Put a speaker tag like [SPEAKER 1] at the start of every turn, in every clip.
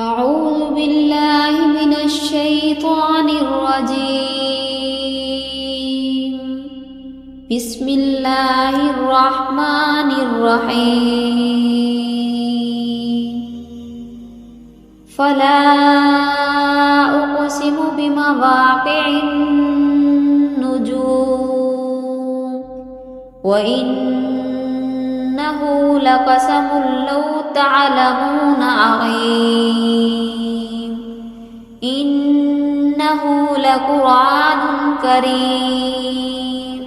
[SPEAKER 1] أعوذ بالله من الشيطان الرجيم. بسم الله الرحمن الرحيم. فلا أقسم بمواقع النجوم وإنه لقسم لو تعلمون عظيم. إنه لقرآن كريم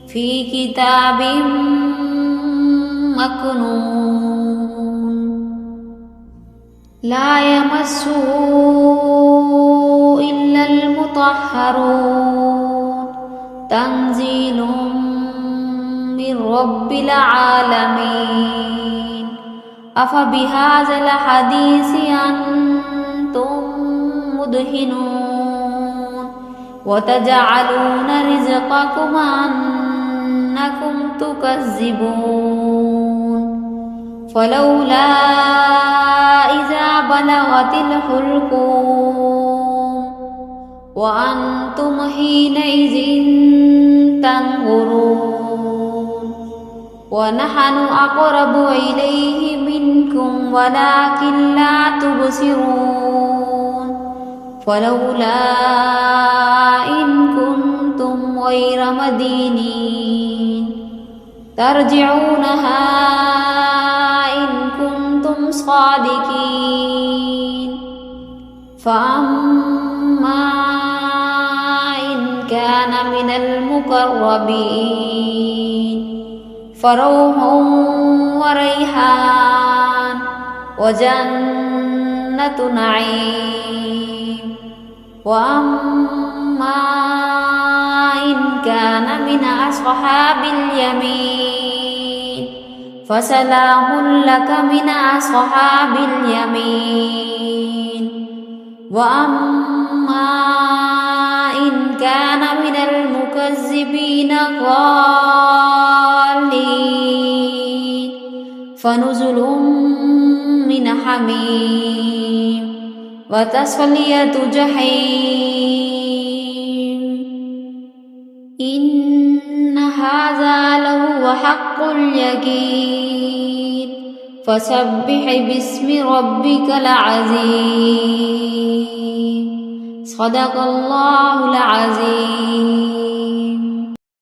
[SPEAKER 1] في كتاب مكنون لا يمسه إلا المطهرون تنزيل من رب العالمين. أفبهذا الحديث أنتم مدهنون وتجعلون رزقكم أنكم تكذبون. فلولا إذا بلغت الحلقوم وأنتم حينئذ تنظرون ونحن أقرب إليه منكم ولكن لا تبصرون. فلولا إن كنتم غير مدينين ترجعونها إن كنتم صادقين. فأما إن كان من المقربين فروح وريحان وجنة نعيم. وأما إن كان من أصحاب اليمين فسلام لك من أصحاب اليمين. وأما إن كان من المكذبين الضالين فنزل من حميم وتصلية جحيم. إن هذا لهو حق اليقين. فسبح باسم ربك العظيم. صدق الله العظيم.